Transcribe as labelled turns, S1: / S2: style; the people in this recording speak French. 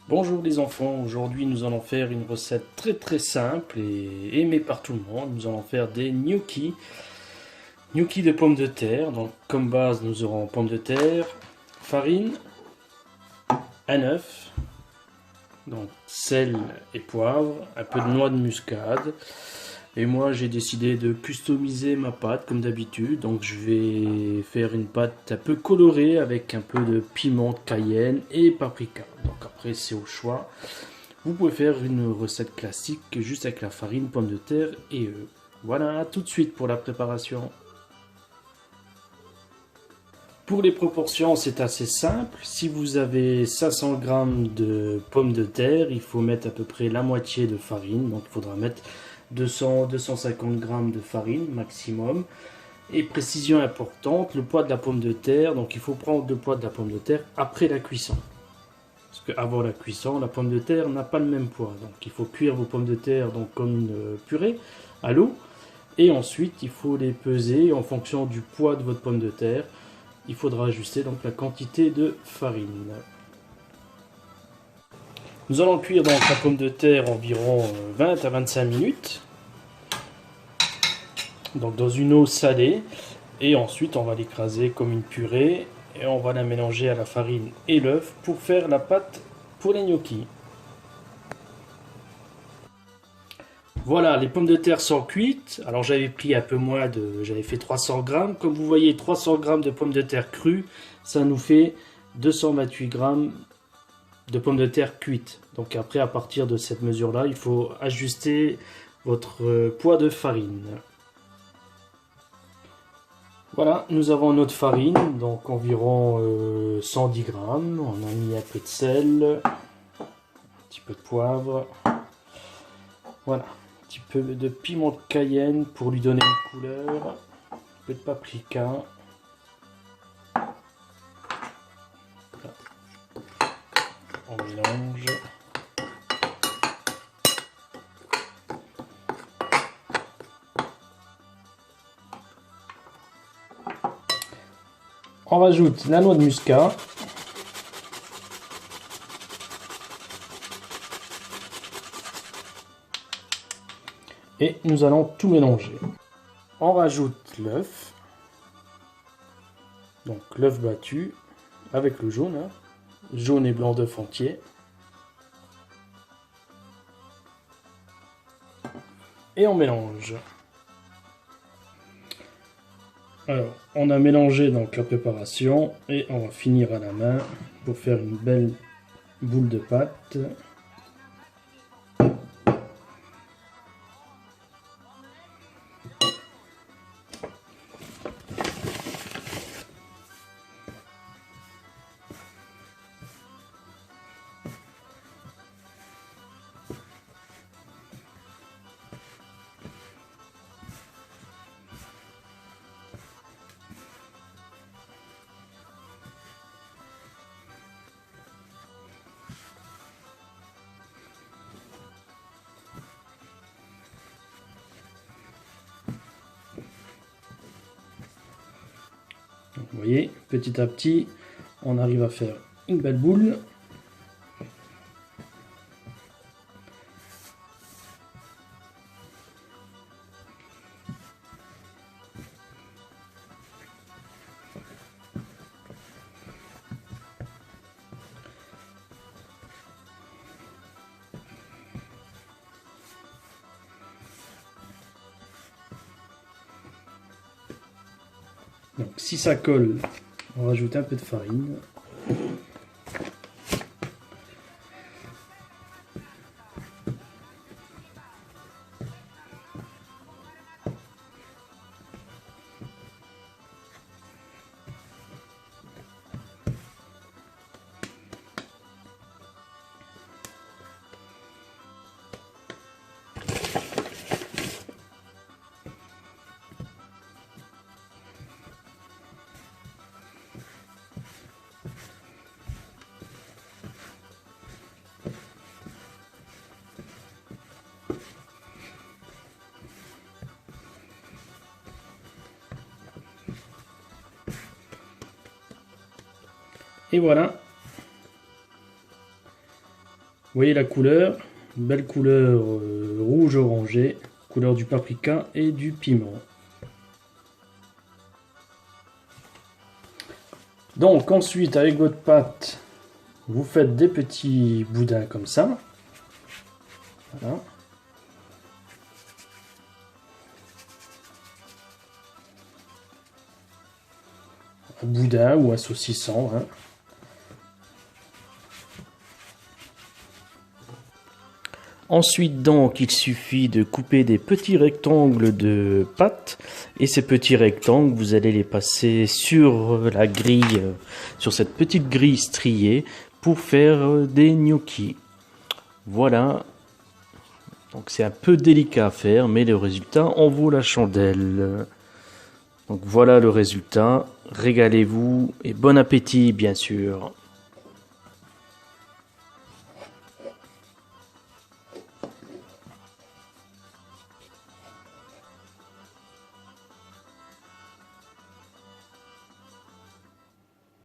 S1: Bonjour les enfants, aujourd'hui nous allons faire une recette très simple et aimée par tout le monde. Nous allons faire des gnocchis, gnocchis de pommes de terre. Donc comme base nous aurons pommes de terre, farine, un œuf, donc sel et poivre, un peu de noix de muscade. Et moi j'ai décidé de customiser ma pâte comme d'habitude. Donc je vais faire une pâte un peu colorée avec un peu de piment cayenne et paprika. Donc après c'est au choix. Vous pouvez faire une recette classique juste avec la farine, pommes de terre et œufs. Voilà, tout de suite pour la préparation. Pour les proportions, c'est assez simple. Si vous avez 500 g de pommes de terre, il faut mettre à peu près la moitié de farine. Donc il faudra mettre 200-250 g de farine maximum. Et précision importante, le poids de la pomme de terre. Donc il faut prendre le poids de la pomme de terre après la cuisson. Parce qu'avant la cuisson, la pomme de terre n'a pas le même poids. Donc il faut cuire vos pommes de terre donc, comme une purée à l'eau. Et ensuite, il faut les peser en fonction du poids de votre pomme de terre. Il faudra ajuster donc la quantité de farine. Nous allons cuire donc la pomme de terre environ 20 à 25 minutes. Donc dans une eau salée. Et ensuite, on va l'écraser comme une purée. Et on va la mélanger à la farine et l'œuf pour faire la pâte pour les gnocchis. Voilà, les pommes de terre sont cuites. Alors j'avais pris un peu moins j'avais fait 300 grammes. Comme vous voyez, 300 grammes de pommes de terre crues, ça nous fait 228 grammes de pommes de terre cuites. Donc après, à partir de cette mesure-là, il faut ajuster votre poids de farine. Voilà, nous avons notre farine, donc environ 110 grammes. On a mis un peu de sel, un petit peu de poivre. Voilà, un petit peu de piment de cayenne pour lui donner une couleur, un peu de paprika. On mélange. On rajoute la noix de muscade. Et nous allons tout mélanger. On rajoute l'œuf. Donc l'œuf battu avec le jaune. Jaune et blanc d'œuf entier. Et on mélange. Alors, on a mélangé donc la préparation et on va finir à la main pour faire une belle boule de pâte. Donc, vous voyez, petit à petit, on arrive à faire une belle boule. Donc si ça colle, on rajoute un peu de farine. Et voilà. voyez la couleur, belle couleur rouge orangé, couleur du paprika et du piment. Donc ensuite avec votre pâte, vous faites des petits boudins comme ça. Voilà. Un boudin ou un saucisson. Hein. Ensuite donc il suffit de couper des petits rectangles de pâte et ces petits rectangles vous allez les passer sur la grille, sur cette petite grille striée pour faire des gnocchis. Voilà, donc c'est un peu délicat à faire mais le résultat en vaut la chandelle. Donc voilà le résultat, régalez-vous et bon appétit bien sûr.